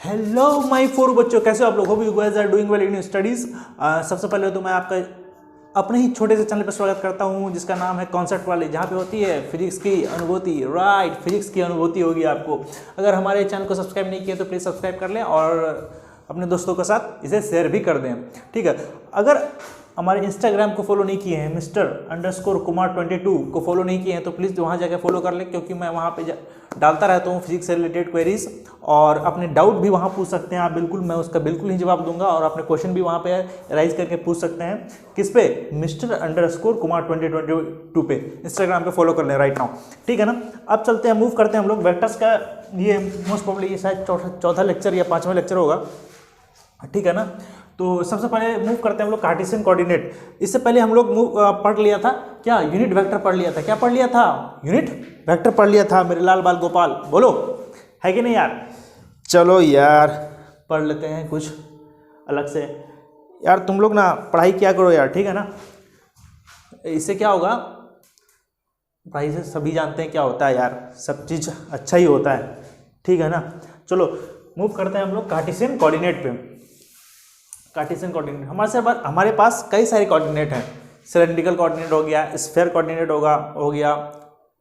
Hello my four बच्चों, कैसे हो आप लोग? Hope you guys are doing well in studies. सबसे पहले तो मैं आपका अपने ही छोटे से चैनल पर स्वागत करता हूं जिसका नाम है कॉन्सेप्ट वाले, जहां पे होती है फिजिक्स की अनुभूति। राइट, फिजिक्स की अनुभूति होगी आपको। अगर हमारे चैनल को सब्सक्राइब नहीं किया तो प्लीज़ सब्सक्राइब कर लें और अपने दोस्तों के साथ इसे शेयर भी कर दें। ठीक है, अगर हमारे इंस्टाग्राम को फॉलो नहीं किए हैं, Mr_Kumar22 को फॉलो नहीं किए हैं तो प्लीज़ वहाँ जाकर फॉलो कर लें, क्योंकि मैं वहाँ पे डालता रहता हूँ फिजिक्स से रिलेटेड क्वेरीज और अपने डाउट भी वहाँ पूछ सकते हैं आप। बिल्कुल, मैं उसका बिल्कुल ही जवाब दूंगा और अपने क्वेश्चन भी वहाँ पे राइज करके पूछ सकते हैं। किस पे? Mr_Kumar2022 पे इंस्टाग्राम पे फॉलो कर लें राइट नाउ। ठीक है ना, अब चलते हैं, मूव करते हैं हम लोग वेक्टर्स का। ये मोस्ट प्रॉब्ली ये शायद चौथा लेक्चर या 5वां लेक्चर होगा। ठीक है ना, तो सबसे पहले मूव करते हैं हम लोग कार्टेशियन कोऑर्डिनेट। इससे पहले हम लोग पढ़ लिया था क्या? यूनिट वेक्टर पढ़ लिया था। क्या पढ़ लिया था? यूनिट वेक्टर पढ़ लिया था मेरे लाल बाल गोपाल, बोलो है कि नहीं यार? चलो यार पढ़ लेते हैं कुछ अलग से। यार तुम लोग ना पढ़ाई क्या करो यार, ठीक है ना। इससे क्या होगा, पढ़ाई से सभी जानते हैं क्या होता है यार, सब चीज़ अच्छा ही होता है। ठीक है ना, चलो मूव करते हैं हम लोग कार्टेशियन कोऑर्डिनेट पे। कार्टेशियन कोऑर्डिनेट हमारे पास कई सारे कोऑर्डिनेट हैं। सिलेंड्रिकल कोऑर्डिनेट हो गया, स्फीयर कोऑर्डिनेट हो गया,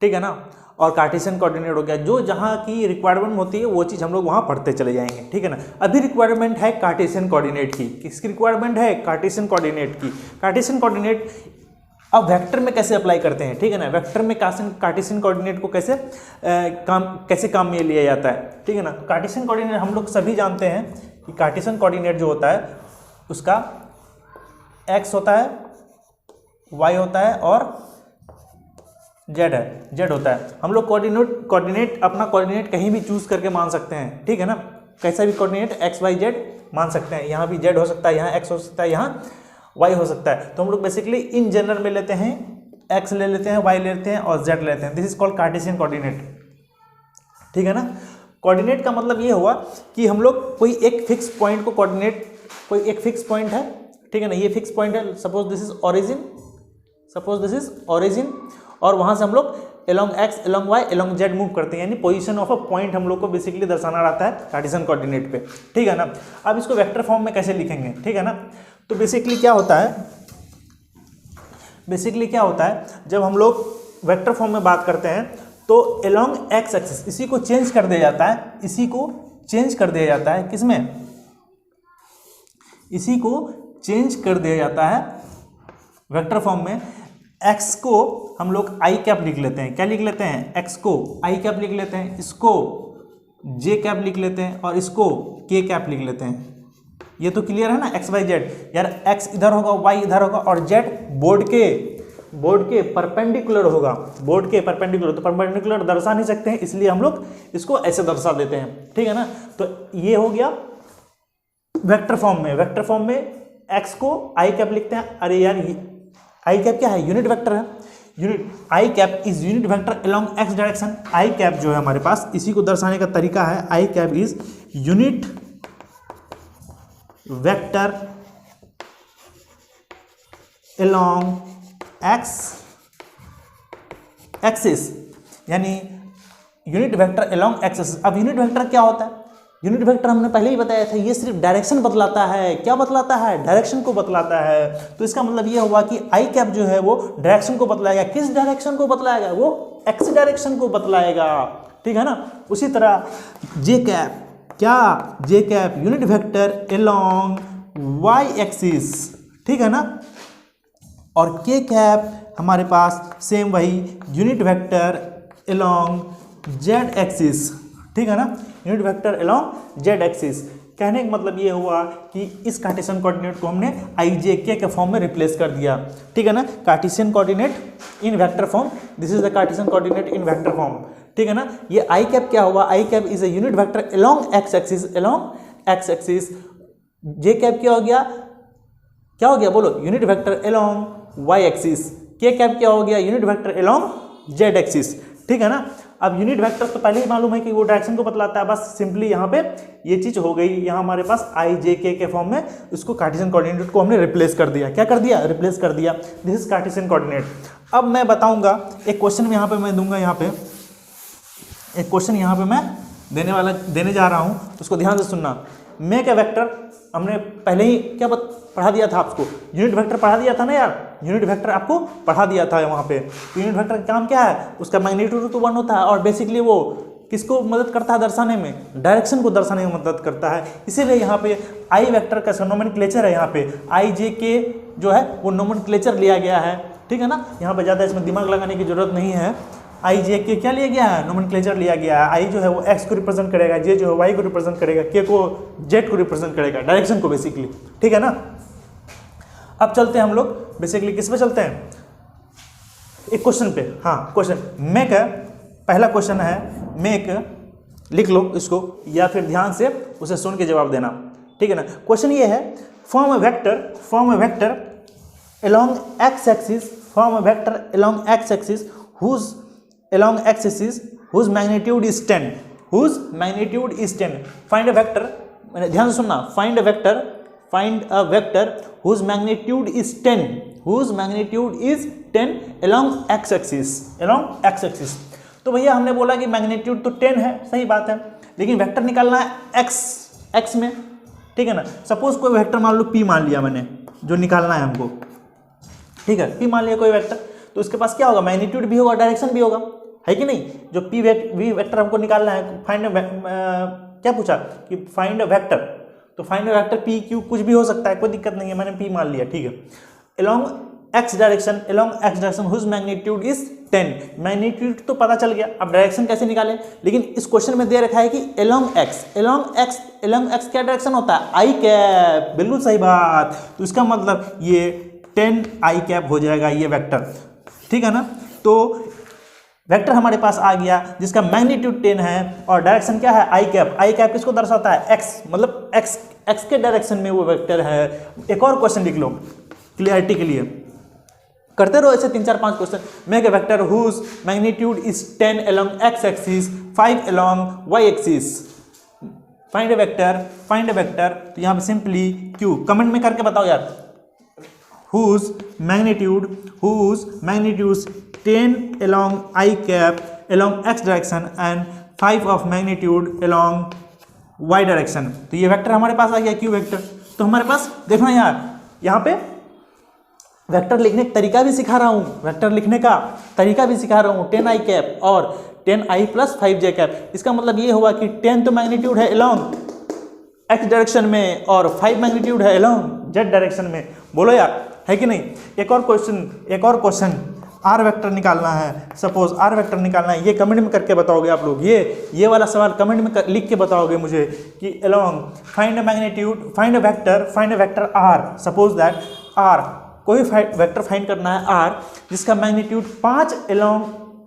ठीक है ना, और कार्टेशियन कोऑर्डिनेट हो गया। जो जहाँ की रिक्वायरमेंट होती है वो चीज़ हम लोग वहाँ पढ़ते चले जाएंगे। ठीक है ना, अभी रिक्वायरमेंट है कार्टेशियन कोऑर्डिनेट की। किसकी रिक्वायरमेंट है? कार्टेशियन कोऑर्डिनेट की। कार्टेशियन कोऑर्डिनेट अब वेक्टर में कैसे अप्लाई करते हैं? ठीक है ना, वेक्टर में कार्टेशियन कोऑर्डिनेट को कैसे काम में लिया जाता है? ठीक है ना, कार्टेशियन कोऑर्डिनेट हम लोग सभी जानते हैं कि कार्टेशियन कोऑर्डिनेट जो होता है उसका x होता है, y होता है और z होता है। हम लोग कोऑर्डिनेट अपना कोऑर्डिनेट कहीं भी चूज करके मान सकते हैं। ठीक है ना, कैसा भी कोऑर्डिनेट x y z मान सकते हैं। यहाँ भी z हो सकता है, यहाँ x हो सकता है, यहाँ y हो सकता है। तो हम लोग बेसिकली इन जनरल में लेते हैं, x ले लेते हैं, y लेते हैं और z लेते हैं। This is called Cartesian coordinate. ठीक है ना, कोऑर्डिनेट का मतलब ये हुआ कि हम लोग कोई एक फिक्स पॉइंट को कोई एक फिक्स पॉइंट है, ठीक है ना, ये फिक्स पॉइंट है। सपोज दिस इज ओरिजिन, और वहां से हम लोग along x, along y, along z move करते हैं, यानी पोजीशन ऑफ अ पॉइंट हम लोग को बेसिकली दर्शाना रहता है कार्टेशियन कोऑर्डिनेट पे। ठीक है ना, अब इसको वेक्टर फॉर्म में कैसे लिखेंगे? ठीक है ना, तो बेसिकली क्या होता है जब हम लोग वेक्टर फॉर्म में बात करते हैं तो along x एक्सिस इसी को चेंज कर दिया जाता है, किसमें? इसी को चेंज कर दिया जाता है वेक्टर फॉर्म में। x को हम लोग i कैप लिख लेते हैं। क्या लिख लेते हैं? x को i कैप लिख लेते हैं, इसको j कैप लिख लेते हैं और इसको k कैप लिख लेते हैं। ये तो क्लियर है ना, x y z। यार x इधर होगा, y इधर होगा और z बोर्ड के परपेंडिकुलर होगा। तो परपेंडिकुलर दर्शा नहीं सकते हैं, इसलिए हम लोग इसको ऐसे दर्शा देते हैं। ठीक है ना, तो ये हो गया वेक्टर फॉर्म में x को i कैप लिखते हैं। अरे यार i कैप क्या है? यूनिट वेक्टर है। i cap is unit vector along x direction. i cap जो है हमारे पास, इसी को दर्शाने का तरीका है, i cap is unit vector along x axis, यानी unit vector along x axis. अब यूनिट वेक्टर क्या होता है? यूनिट वेक्टर हमने पहले ही बताया था, ये सिर्फ डायरेक्शन बतलाता है। क्या बतलाता है? डायरेक्शन को बतलाता है। तो इसका मतलब ये हुआ कि आई कैप जो है वो डायरेक्शन को बतलाएगा। किस डायरेक्शन को बतलाएगा? वो एक्स डायरेक्शन को बतलाएगा। ठीक है ना, उसी तरह जे कैप, क्या? J cap unit vector along Y axis. ठीक है ना, और के कैप हमारे पास सेम वही unit vector along Z axis. ठीक है ना, unit vector along Z axis. कहने का मतलब ये हुआ कि इस कार्टेशियन कोऑर्डिनेट को हमने आई जे के फॉर्म में रिप्लेस कर दिया। ठीक है ना, Cartesian coordinate in vector form, this is the Cartesian coordinate in vector form. ठीक है ना, ये आई कैप क्या हुआ? I cap is a unit vector along X axis. J cap क्या हो गया बोलो? Unit vector along Y axis. K cap क्या हो गया? Unit vector along Z axis. ठीक है ना, अब यूनिट वेक्टर तो पहले ही मालूम है कि वो डायरेक्शन को बतलाता है, बस सिंपली यहाँ पे ये चीज हो गई। यहाँ हमारे पास आई जे के फॉर्म में उसको कार्टेशियन कोऑर्डिनेट को हमने रिप्लेस कर दिया। क्या कर दिया? रिप्लेस कर दिया। This is Cartesian coordinate. अब मैं बताऊंगा एक क्वेश्चन यहाँ पे मैं दूंगा, एक क्वेश्चन यहाँ पे मैं देने जा रहा हूँ तो उसको ध्यान से सुनना। मेक ए वेक्टर हमने पहले ही क्या पढ़ा दिया था आपको, यूनिट वेक्टर पढ़ा दिया था ना यार, यूनिट वेक्टर आपको पढ़ा दिया था वहाँ पे। तो यूनिट वेक्टर का काम क्या है, उसका मैग्नीट्यूड तो 1 होता है और बेसिकली वो किसको मदद करता है दर्शाने में, डायरेक्शन को दर्शाने में मदद करता है। इसीलिए यहाँ पे आई वेक्टर का नोमेनक्लेचर है, यहाँ पे आई जे के जो है वो नोमेनक्लेचर लिया गया है, ठीक है ना। यहाँ पे ज़्यादा इसमें दिमाग लगाने की जरूरत नहीं है। आई जे के क्या लिया गया है, नोमेनक्लेचर लिया गया है। आई जो है वो एक्स को रिप्रेजेंट करेगा, जे जो है वाई को रिप्रेजेंट करेगा, के को जेड को रिप्रेजेंट करेगा, डायरेक्शन को बेसिकली, ठीक है ना। अब चलते हैं हम लोग बेसिकली किस पे चलते हैं, एक क्वेश्चन पे। हाँ क्वेश्चन मेक, पहला क्वेश्चन है मेक, लिख लो इसको या फिर ध्यान से उसे सुन के जवाब देना, ठीक है ना। क्वेश्चन ये है form a vector along x axis, form a vector along x axis whose magnitude is 10, find a vector, ध्यान से सुनना, find a vector whose magnitude is 10 along x axis। तो भैया हमने बोला कि मैग्नीट्यूड तो 10 है, सही बात है, लेकिन वेक्टर निकालना है x में, ठीक है ना। सपोज कोई वेक्टर मान लो p मान लिया मैंने, जो निकालना है हमको, ठीक है, p मान लिया कोई वेक्टर, तो उसके पास क्या होगा, मैग्नीट्यूड भी होगा, डायरेक्शन भी होगा, है कि नहीं। जो वी वेक्टर हमको निकालना है, फाइंड क्या पूछा कि फाइंड अ वेक्टर, तो find a vector p q कुछ भी हो सकता है, कोई दिक्कत नहीं है, मैंने p मान लिया, ठीक है। along x direction whose magnitude is 10, magnitude तो पता चल गया, अब डायरेक्शन कैसे निकालें, लेकिन इस क्वेश्चन में दे रखा है कि along x क्या डायरेक्शन होता है, आई कैप, बिल्कुल सही बात। तो इसका मतलब ये 10 आई कैप हो जाएगा ये वेक्टर, ठीक है ना। तो वेक्टर हमारे पास आ गया जिसका मैग्नीट्यूड 10 है और डायरेक्शन क्या है, आई कैप किसको दर्शाता है, x, मतलब x के डायरेक्शन में वो वेक्टर है। एक और क्वेश्चन लिख लो क्लियरिटी के लिए, करते रहो ऐसे 3-4-5 question. Make a vector whose magnitude is 10 along x axis, 5 along y axis, find a vector, तो यहाँ पे सिंपली q कमेंट में करके बताओ यार, whose magnitude 10 along I cap along x direction and 5 of magnitude along y direction। तो ये vector हमारे पास आ गया q वेक्टर। तो हमारे पास देखना यार, यहाँ पे वेक्टर लिखने का तरीका भी सिखा रहा हूँ, 10 I कैप और 10 I + 5j कैप। इसका मतलब ये हुआ कि 10 तो मैग्नीट्यूड है along x डायरेक्शन में और 5 मैग्नीट्यूड है along z डायरेक्शन में, बोलो यार, है कि नहीं। एक और क्वेश्चन आर वेक्टर निकालना है, सपोज आर वेक्टर निकालना है, ये कमेंट में करके बताओगे आप लोग, ये वाला सवाल कमेंट में लिख के बताओगे मुझे कि along find a vector r, suppose that r, कोई वेक्टर फाइंड करना है आर जिसका मैग्नीट्यूड 5 along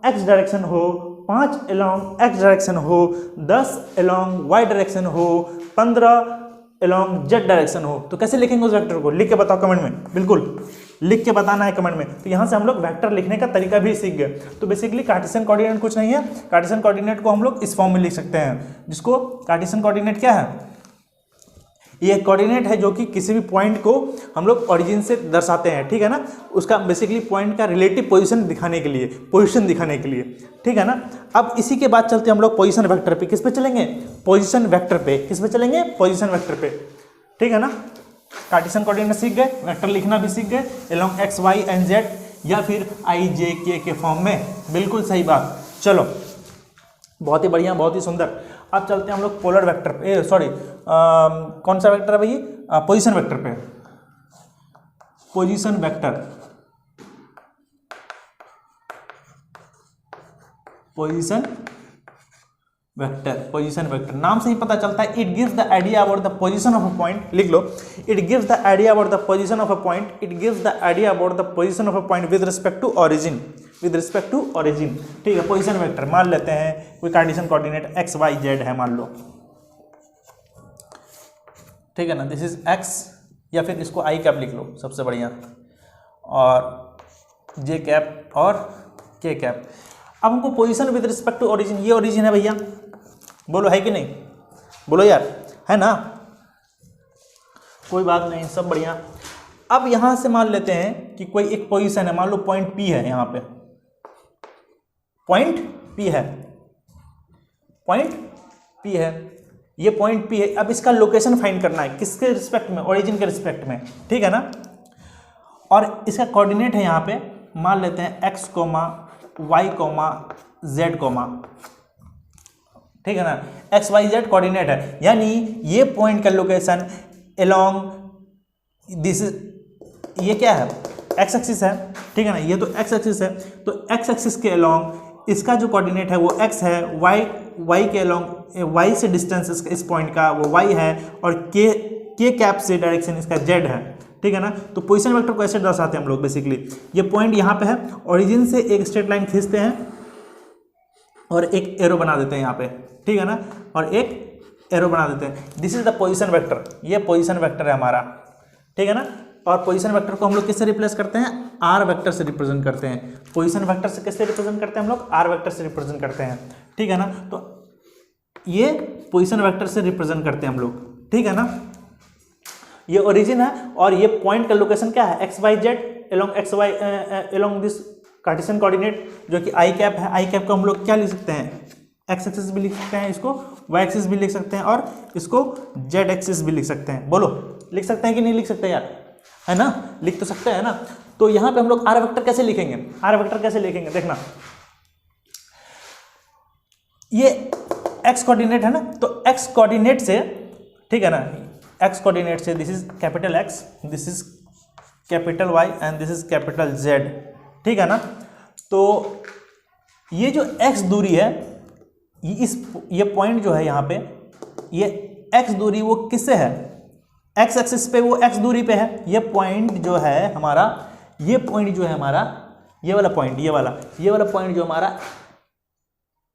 x डायरेक्शन हो, 5 along x डायरेक्शन हो, 10 along y डायरेक्शन हो, 15 along z डायरेक्शन हो। तो कैसे लिखेंगे उस वेक्टर को, लिख के बताओ कमेंट में, बिल्कुल लिख के बताना है कमेंट में। तो यहाँ से हम लोग वेक्टर लिखने का तरीका भी सीख गए। तो बेसिकली कार्टेशियन कोऑर्डिनेट कुछ नहीं है, कार्टेशियन कोऑर्डिनेट को हम लोग इस फॉर्म में लिख सकते हैं, जिसको कार्टेशियन कोऑर्डिनेट क्या है, ये कोऑर्डिनेट है जो कि किसी भी पॉइंट को हम लोग ओरिजिन से दर्शाते हैं, ठीक है ना। उसका बेसिकली पॉइंट का रिलेटिव पोजीशन दिखाने के लिए, ठीक है ना। अब इसी के बाद चलते हम लोग पोजीशन वेक्टर पे, किस पे चलेंगे, पोजीशन वेक्टर पे, ठीक है ना। कार्टेशियन कोऑर्डिनेट सीख गए, वेक्टर लिखना भी सीख गए along x y and z या फिर i j k के फॉर्म में, बिल्कुल सही बात। चलो बहुत ही बढ़िया, बहुत ही सुंदर। अब चलते हैं हम लोग पोलर वेक्टर पे, कौन सा वेक्टर है भाई, पोजीशन वेक्टर पे। पोजीशन वेक्टर नाम से ही पता चलता है, it gives the idea about the position of a point, लिख लो, it gives the idea about the position of a point with respect to origin, ठीक है। पोजीशन वेक्टर मान लेते हैं कोई Cartesian coordinate x y z है मान लो, ठीक है ना, दिस इज x, या फिर इसको i कैप लिख लो सबसे बढ़िया, और j कैप और k कैप। अब हमको position with respect to origin, ये ओरिजिन है भैया, बोलो है कि नहीं, बोलो यार, है ना, कोई बात नहीं, सब बढ़िया। अब यहां से मान लेते हैं कि कोई एक पोजीशन है, मान लो पॉइंट P है, यहाँ पे पॉइंट P है, P है, ये पॉइंट P है। अब इसका लोकेशन फाइंड करना है, किसके रिस्पेक्ट में, ओरिजिन के रिस्पेक्ट में, ठीक है ना। और इसका कोऑर्डिनेट है यहाँ पे, मान लेते हैं x, y, z, ठीक है ना, x y z कोऑर्डिनेट है, यानी ये पॉइंट का लोकेशन अलोंग दिस, ये क्या है, x एक्सिस है, ठीक है ना, ये तो x एक्सिस है, तो x एक्सिस के अलोंग इसका जो कोऑर्डिनेट है वो x है, y के अलोंग y से डिस्टेंस इस पॉइंट का वो y है, और k कैप से डायरेक्शन इसका z है, ठीक है ना। तो पोजीशन वेक्टर को ऐसे दर्शाते हैं हम लोग बेसिकली, ये पॉइंट यहाँ पे है, ओरिजिन से एक स्ट्रेट लाइन खींचते हैं और एक एरो बना देते हैं यहाँ पे, ठीक है ना, और एक एरो बना देते हैं, this is the position vector, ये पोजीशन वेक्टर है हमारा, ठीक है ना। और पोजीशन वेक्टर को हम लोग किससे रिप्लेस करते हैं, आर वेक्टर से रिप्रेजेंट करते हैं, पोजीशन वेक्टर से किससे रिप्रेजेंट करते हैं हम लोग, आर वेक्टर से रिप्रेजेंट करते हैं, ठीक है ना। तो ये पोजीशन वेक्टर से रिप्रेजेंट करते हैं हम लोग, ठीक है ना। ये ओरिजिन है और ये पॉइंट का लोकेशन क्या है, x y z along x y along this Cartesian coordinate, जो कि आई कैप है। आई कैप को हम लोग क्या लिख सकते हैं, एक्स एक्सिस भी लिख सकते हैं, इसको वाई एक्सिस भी लिख सकते हैं, और इसको जेड एक्सिस भी लिख सकते हैं। बोलो लिख सकते हैं कि नहीं लिख सकते यार, है ना, लिख तो सकते हैं ना। तो यहाँ पे हम लोग आर वेक्टर कैसे लिखेंगे, आर वेक्टर कैसे लिखेंगे, देखना, ये एक्स कोऑर्डिनेट है ना, तो एक्स कोऑर्डिनेट से, ठीक है ना, एक्स कोऑर्डिनेट से this is capital X, this is capital Y and this is capital Z, ठीक है ना। तो ये जो एक्स दूरी है, ये पॉइंट जो है यहाँ पे, ये एक्स दूरी वो किससे है, एक्स एक्सिस पे वो एक्स दूरी पे है। ये पॉइंट जो है हमारा, ये पॉइंट जो है हमारा, ये वाला पॉइंट, ये वाला पॉइंट जो हमारा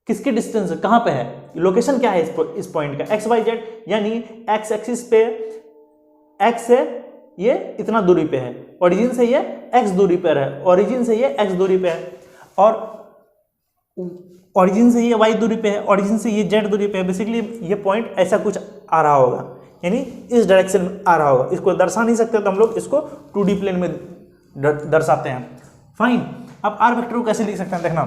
किसके डिस्टेंस है, कहाँ पे है, लोकेशन क्या है इस पॉइंट का, एक्स वाई जेड, यानी एक्स एक्सिस पे एक्स से ये इतना दूरी पे है, ओरिजिन से ये एक्स दूरी पर है, ओरिजिन से ये एक्स दूरी पे है, और ओरिजिन से ये वाई दूरी पे है, ओरिजिन से ये जेड दूरी पे है। बेसिकली ये पॉइंट ऐसा कुछ आ रहा होगा, यानी इस डायरेक्शन में आ रहा होगा। इसको दर्शा नहीं सकते तो हम लोग इसको 2D प्लेन में दर्शाते हैं। फाइन, अब आर वेक्टर को कैसे लिख सकते हैं, देखना,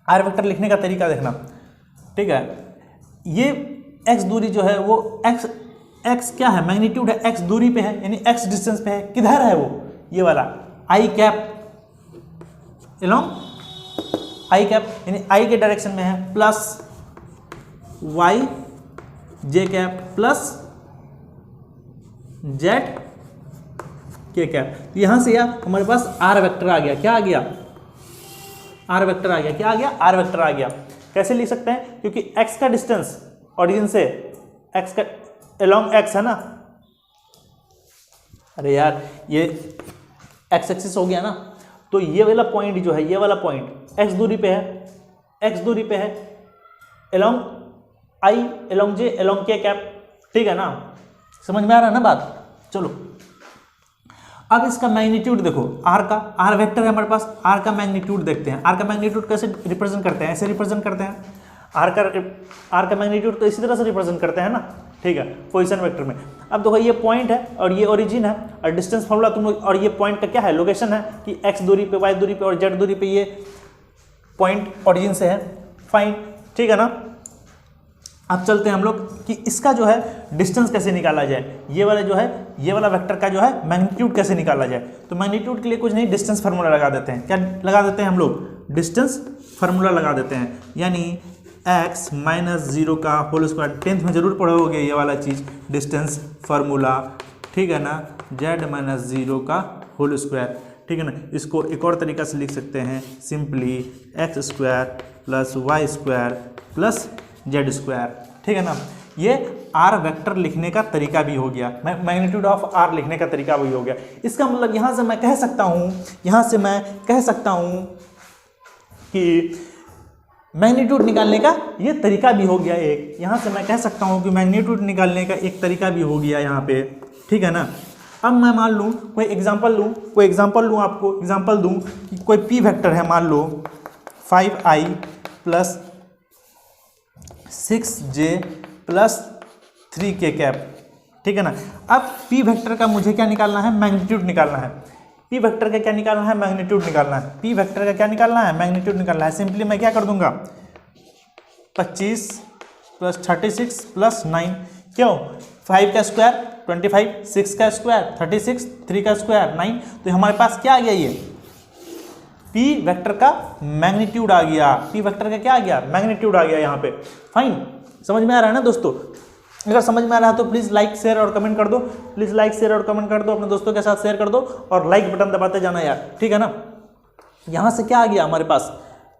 आर वेक्टर लिखने का तरीका देखना, ठीक है। ये एक्स दूरी जो है वो एक्स क्या है, मैग्नीट्यूड है, एक्स दूरी पे है, यानी एक्स डिस्टेंस पे है। किधर है वो, ये वाला आई कैप एलोंग आई कैप, यानी आई के डायरेक्शन में है, प्लस वाई जे कैप प्लस जेड के कैप। यहां से यार हमारे पास आर वेक्टर आ गया, क्या आ गया, आर वेक्टर आ गया, क्या आ गया, आर वेक्टर आ गया। कैसे लिख सकते हैं, क्योंकि एक्स का डिस्टेंस ओरिजिन से एक्स का एलोंग एक्स है ना, अरे यार ये एक्स एक्सिस हो गया ना, तो ये वाला पॉइंट जो है, ये वाला पॉइंट एक्स दूरी पे है, एक्स दूरी पे है, एलोंग आई एलोंग जे एलोंग के कैप, ठीक है ना, समझ में आ रहा है ना बात। चलो अब इसका मैग्नीट्यूड देखो, आर का, आर वेक्टर है हमारे पास, आर का मैग्नीट्यूड देखते हैं। आर का मैग्नीट्यूड कैसे रिप्रेजेंट करते हैं, ऐसे रिप्रेजेंट करते हैं, आर का मैग्नीट्यूड तो इसी तरह से रिप्रेजेंट करते हैं ना, ठीक है, पोजीशन वेक्टर में। अब देखो ये पॉइंट है और ये ओरिजिन है, और डिस्टेंस फॉर्मूला तुम लोग, और ये पॉइंट का क्या है, लोकेशन है कि एक्स दूरी पे, वाई दूरी पे और जेड दूरी पे ये पॉइंट ओरिजिन से है। फाइन, ठीक है ना। अब चलते हैं हम लोग कि इसका जो है डिस्टेंस कैसे निकाला जाए, ये वाला जो है, ये वाला वेक्टर का जो है मैग्नीट्यूड कैसे निकाला जाए। तो मैग्नीट्यूड के लिए कुछ नहीं, डिस्टेंस फार्मूला लगा देते हैं। क्या लगा देते हैं हम लोग, डिस्टेंस फार्मूला लगा देते हैं, यानी x माइनस 0 का होल स्क्वायर। 10th में जरूर पढ़ोगे ये वाला चीज़, डिस्टेंस फार्मूला, ठीक है ना, z माइनस 0 का होल स्क्वायर, ठीक है ना। इसको एक और तरीका से लिख सकते हैं, simply X square plus Y square plus Z square, ठीक है ना। ये आर वेक्टर लिखने का तरीका भी हो गया, मैग्नीट्यूड ऑफ आर लिखने का तरीका भी हो गया। इसका मतलब यहाँ से मैं कह सकता हूँ, कि मैग्नीट्यूड निकालने का ये तरीका भी हो गया एक। यहाँ से मैं कह सकता हूँ कि मैग्नीट्यूड निकालने का एक तरीका भी हो गया यहाँ पे, ठीक है ना। अब मैं मान लूँ कोई एग्जांपल लूँ, आपको एग्जांपल दूँ कि कोई पी वेक्टर है, मान लो 5i plus 6j plus 3k cap, ठीक है ना। अब पी वेक्टर का मुझे क्या निकालना है, मैग्नीट्यूड निकालना है। पी वेक्टर का क्या निकालना है, मैग्नीट्यूड निकालना है। पी वेक्टर का क्या निकालना है, मैग्नीट्यूड निकालना है। सिंपली मैं क्या कर दूंगा, 25 प्लस 36 प्लस 9, क्यों 5 का स्क्वायर 25, 6 का स्क्वायर 36, 3 का स्क्वायर 9, तो हमारे पास क्या आ गया, ये P वेक्टर का मैग्नीट्यूड आ गया। P वेक्टर का क्या आ गया, मैग्नीट्यूड आ गया यहाँ पे। फाइन, समझ में आ रहा है ना दोस्तों? अगर समझ में आ रहा है तो प्लीज़ लाइक शेयर और कमेंट कर दो, प्लीज़ लाइक शेयर और कमेंट कर दो, अपने दोस्तों के साथ शेयर कर दो और लाइक बटन दबाते जाना यार, ठीक है ना। यहाँ से क्या आ गया हमारे पास,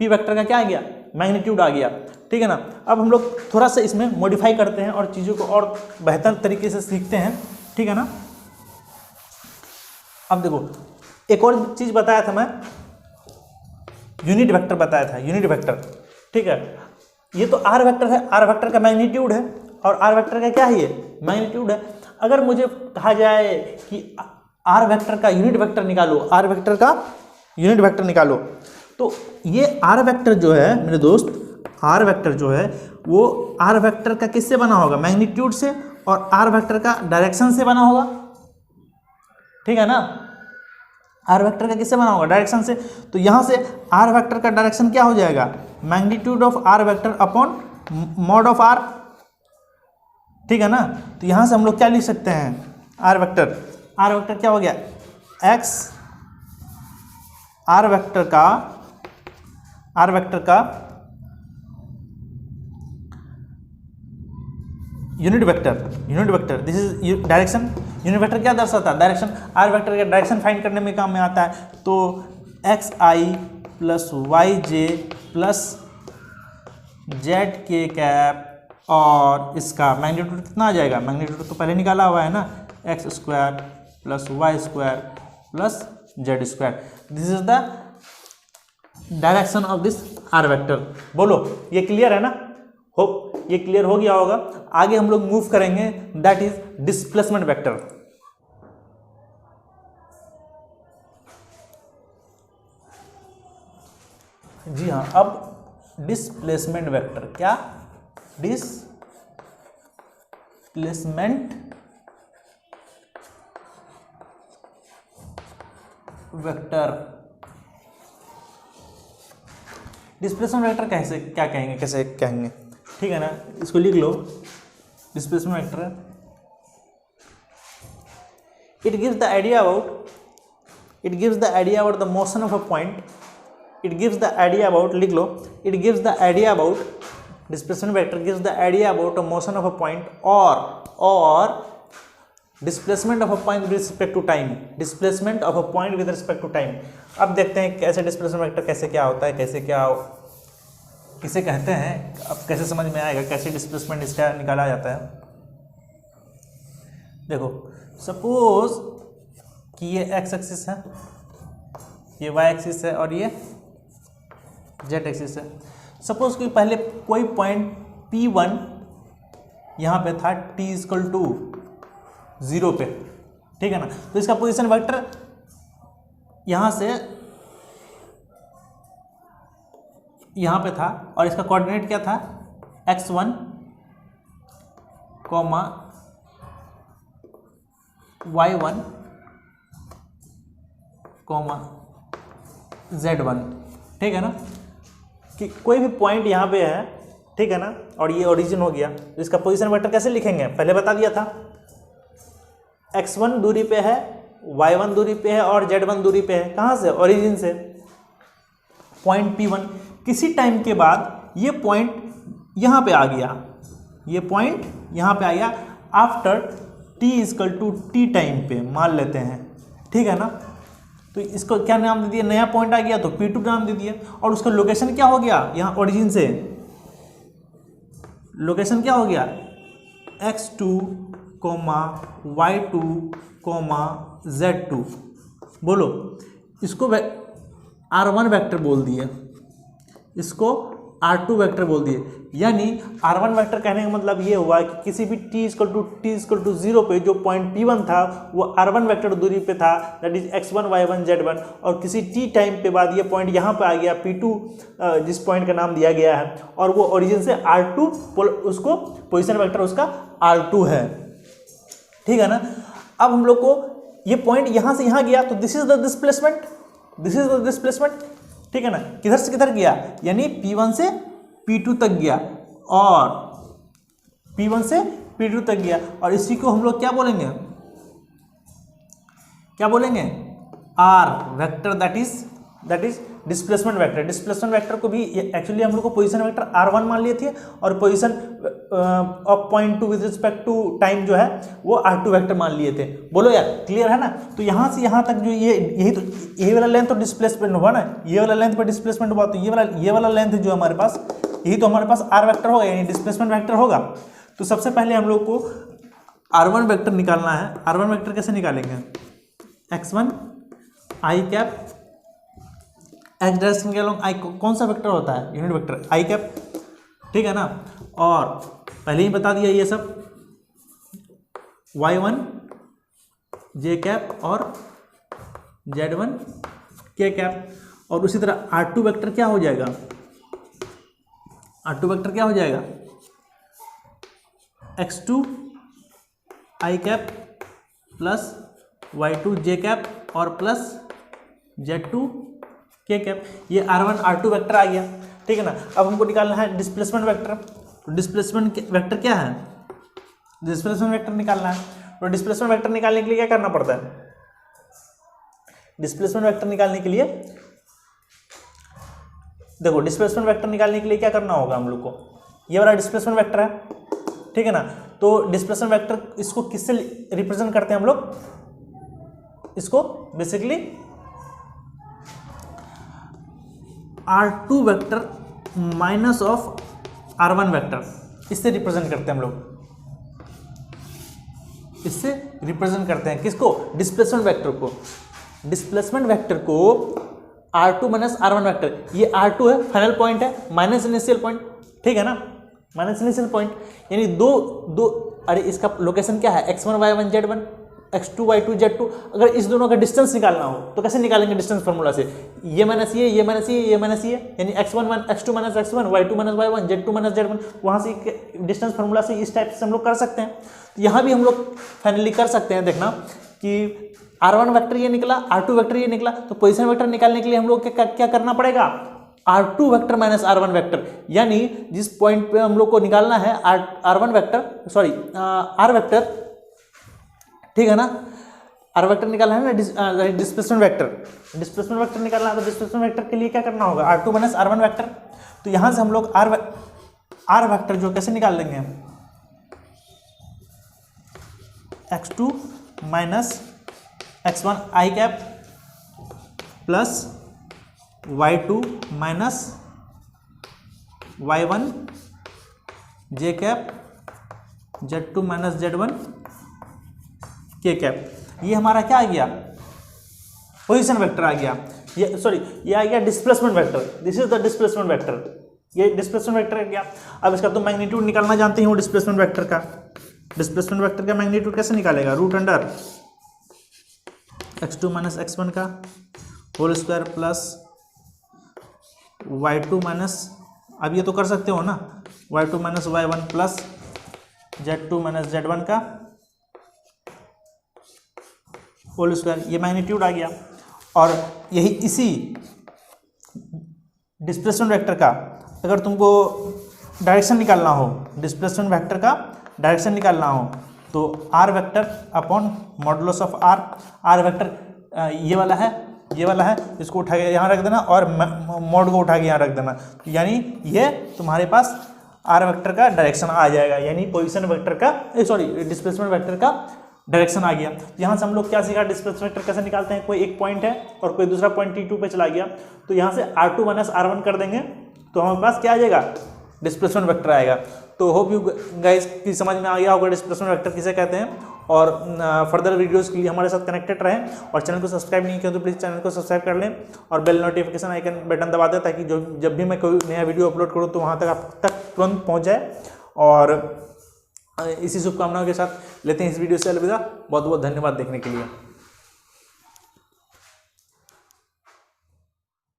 P वेक्टर का क्या आ गया, मैग्नीट्यूड आ गया, ठीक है ना। अब हम लोग थोड़ा सा इसमें मॉडिफाई करते हैं और चीज़ों को और बेहतर तरीके से सीखते हैं, ठीक है ना। अब देखो एक और चीज़ बताया था मैं, यूनिट वेक्टर बताया था, यूनिट वेक्टर, ठीक है। ये तो आर वेक्टर है, आर वेक्टर का मैग्नीट्यूड है और आर वेक्टर का क्या है, ये मैग्नीट्यूड है। अगर मुझे कहा जाए कि आर वेक्टर का यूनिट वेक्टर निकालो, आर वेक्टर का यूनिट वेक्टर निकालो, तो ये आर वेक्टर जो है मेरे दोस्त, आर वेक्टर जो है वो आर वेक्टर का किससे बना होगा, मैग्नीट्यूड से, और आर वेक्टर का डायरेक्शन से बना होगा, ठीक है ना। आर वेक्टर का किससे बना होगा, डायरेक्शन से। तो यहाँ से आर वेक्टर का डायरेक्शन क्या हो जाएगा, magnitude of R vector upon mod of R, ठीक है ना। तो यहाँ से हम लोग क्या लिख सकते हैं, आर वेक्टर क्या हो गया, एक्स आर वेक्टर का unit vector, this is direction. Unit vector क्या दर्शाता है, डायरेक्शन। आर वेक्टर का डायरेक्शन फाइंड करने में काम में आता है। तो एक्स आई प्लस वाई जे प्लस जेड के कैप, और इसका मैग्नीट्यूड कितना आ जाएगा, मैग्नीट्यूड तो पहले निकाला हुआ है ना, X square plus Y square plus Z square. This is the direction of this R vector. बोलो ये क्लियर है ना, होप ये क्लियर हो गया होगा। आगे हम लोग मूव करेंगे, दैट इज डिस्प्लेसमेंट वेक्टर। जी हाँ, अब डिस्प्लेसमेंट वेक्टर, क्या, डिस्प्लेसमेंट वेक्टर। डिस्प्लेसमेंट वेक्टर कैसे क्या कहेंगे, कैसे कहेंगे, ठीक है ना। इसको लिख लो, displacement vector, it gives the idea about the motion of a point, it gives the idea about, लिख लो, it gives the idea about, displacement vector gives the idea about a motion of a point or displacement of a point with respect to time, displacement of a point with respect to time। अब देखते हैं कैसे displacement vector कैसे क्या होता है, किसे कहते हैं, अब कैसे समझ में आएगा कैसे डिस्प्लेसमेंट इसका निकाला जाता है। देखो सपोज कि ये एक्स एक्सिस है, ये वाई एक्सिस है और ये जेड एक्सिस है। सपोज कि पहले कोई पॉइंट P1 यहाँ पे था t इक्वल टू 0 पे, ठीक है ना। तो इसका पोजीशन वेक्टर यहाँ से यहाँ पे था और इसका कोऑर्डिनेट क्या था, x1 comma y1 comma z1, ठीक है ना। कि कोई भी पॉइंट यहाँ पे है, ठीक है ना, और ये ओरिजिन हो गया, तो इसका पोजीशन वेक्टर कैसे लिखेंगे, पहले बता दिया था। x1 दूरी पे है, y1 दूरी पे है और z1 दूरी पे है, कहाँ से, ओरिजिन से। पॉइंट P1 किसी टाइम के बाद ये पॉइंट यहाँ पे आ गया, ये पॉइंट यहाँ पे आ गया after t equal to T time पे मान लेते हैं, ठीक है ना। तो इसको क्या नाम दे दिया, नया पॉइंट आ गया तो P2 नाम दे दिया, और उसका लोकेशन क्या हो गया, यहाँ ओरिजिन से लोकेशन क्या हो गया, x2 y2 z2। बोलो इसको R1 वेक्टर बोल दिए, इसको R2 वेक्टर बोल दिए। यानी R1 वेक्टर कहने का मतलब ये हुआ कि किसी भी t इक्वल टू 0 पे जो पॉइंट P1 था वो R1 वेक्टर दूरी पे था, that is x1 y1 z1, और किसी t टाइम पे बाद ये पॉइंट यहाँ पे आ गया P2, जिस पॉइंट का नाम दिया गया है, और वो ओरिजिन से R2, उसको पोजीशन वेक्टर उसका R2 है, ठीक है ना। अब हम लोग को ये पॉइंट यहाँ से यहाँ गया तो दिस इज द डिस्प्लेसमेंट, ठीक है ना। किधर से किधर गया, यानी P1 से P2 तक गया, और P1 से P2 तक गया, और इसी को हम लोग क्या बोलेंगे, क्या बोलेंगे, R vector, that is displacement vector. Displacement vector को भी एक्चुअली हम लोग को पोजीशन वेक्टर R1 मान लिए थे, और position of point two with respect to time जो है वो R2 वेक्टर मान लिए थे। बोलो यार, क्लियर है ना। तो यहाँ से यहाँ तक जो यही वाला लेंथ तो डिस्प्लेसमेंट हुआ ना, ये वाला लेंथ पर डिस्प्लेसमेंट हुआ, तो ये वाला लेंथ जो हमारे पास, यही तो हमारे पास R वेक्टर होगा, यानी डिस्प्लेसमेंट वेक्टर होगा। तो सबसे पहले हम लोग को R1 वेक्टर निकालना है। R1 वेक्टर कैसे निकालेंगे, x1 i cap, x direction के अलॉन्ग i कौन सा वेक्टर होता है, यूनिट वेक्टर i कैप, ठीक है ना। और पहले ही बता दिया ये सब, y1 j कैप और z1 k कैप। और उसी तरह R2 वेक्टर क्या हो जाएगा, R2 वेक्टर क्या हो जाएगा, x2 i cap plus y2 j cap और प्लस z2 k कैप। ये R1 R2 वेक्टर आ गया, ठीक है ना। अब हमको निकालना है डिस्प्लेसमेंट वेक्टर। तो डिस्प्लेसमेंट वेक्टर क्या है, डिस्प्लेसमेंट वेक्टर निकालना है। तो डिस्प्लेसमेंट वेक्टर निकालने के लिए क्या करना पड़ता है, डिस्प्लेसमेंट वेक्टर निकालने के लिए देखो, डिस्प्लेसमेंट वेक्टर निकालने के लिए क्या करना होगा हम लोग को, ये वाला डिस्प्लेसमेंट वेक्टर है, ठीक है ना। तो डिस्प्लेसमेंट वेक्टर इसको किससे रिप्रेजेंट करते हैं हम लोग, इसको basically R2 vector minus of R1 vector, इससे रिप्रेजेंट करते हैं हम लोग, इससे रिप्रेजेंट करते हैं किसको, डिस्प्लेसमेंट वेक्टर को। डिस्प्लेसमेंट वेक्टर को R2 माइनस R1 वेक्टर, ये R2 है, फाइनल पॉइंट है, माइनस इनिशियल पॉइंट, ठीक है ना, माइनस इनिशियल पॉइंट, यानी दो अरे इसका लोकेशन क्या है, x1 y1 z1, x2 y2 z2। अगर इस दोनों का डिस्टेंस निकालना हो तो कैसे निकालेंगे, डिस्टेंस फार्मूला से, ये माइनस ये माइनस ये माइनस ये, यानी x2 minus x1, y2 minus y1, z2 minus z1, वहाँ से डिस्टेंस फार्मूला से इस टाइप से हम लोग कर सकते हैं। तो यहाँ भी हम लोग फाइनली कर सकते हैं, देखना कि R1 वेक्टर ये निकला, R2 वेक्टर ये निकला, तो पोजीशन वेक्टर निकालने के लिए हम लोग क्या करना पड़ेगा, R2 vector minus R1 vector, यानी जिस पॉइंट पे हम लोग को निकालना है R1 vector, sorry R vector, ठीक है ना, R वेक्टर निकालना है ना, डिस्प्लेसमेंट वेक्टर निकालना है। तो डिस्प्लेसमेंट वेक्टर के लिए क्या करना होगा, R2 माइनस R1 वेक्टर। तो यहाँ से हम लोग R वेक्टर जो कैसे निकाल लेंगे, x2 minus x1 i cap plus y2 minus y1 j cap, z2 minus z1 k cap. ये हमारा क्या आ गया, पोजीशन वेक्टर आ गया, ये आ गया displacement vector, this is the displacement vector, ये डिस्प्लेसमेंट वेक्टर आ गया। अब इसका तो मैग्नीट्यूड निकालना जानते हो डिस्प्लेसमेंट वेक्टर का। डिस्प्लेसमेंट वेक्टर का मैग्नीट्यूड कैसे निकालेगा, root under x2 minus x1 का whole square plus y2 minus, अब ये तो कर सकते हो ना, y2 minus y1 plus z2 minus z1 का होल स्क्वायर, ये मैग्नीट्यूड आ गया। और यही इसी डिस्प्लेसमेंट वेक्टर का अगर तुमको डायरेक्शन निकालना हो, डिस्प्लेसमेंट वेक्टर का डायरेक्शन निकालना हो, तो r vector upon modulus of r vector ये वाला है, इसको उठा के यहाँ रख देना और मॉड को उठा के यहाँ रख देना, तो यानी ये तुम्हारे पास r वेक्टर का डायरेक्शन आ जाएगा, यानी पोजीशन वेक्टर का डिस्प्लेसमेंट वेक्टर का डायरेक्शन आ गया। तो यहाँ से हम लोग क्या सीखा, डिस्प्लेसमेंट वेक्टर कैसे निकालते हैं, कोई एक पॉइंट है और कोई दूसरा पॉइंट T2 पे चला गया, तो यहाँ से R2 माइनस R1 कर देंगे तो हमारे पास क्या आ जाएगा, डिस्प्लेसमेंट वेक्टर आएगा। तो होप यू गाइस की समझ में आ गया होगा डिस्प्लेसमेंट वेक्टर किसे कहते हैं। और फर्दर वीडियोस के लिए हमारे साथ कनेक्टेड रहें, और चैनल को सब्सक्राइब नहीं किया तो प्लीज़ चैनल को सब्सक्राइब कर लें और बेल नोटिफिकेशन आइकन बटन दबा दें, ताकि जब भी मैं कोई नया वीडियो अपलोड करूँ तो वहाँ तक आप तक तुरंत पहुँच जाए। और इसी शुभकामनाओं के साथ लेते हैं इस वीडियो से अलविदा। बहुत बहुत धन्यवाद देखने के लिए।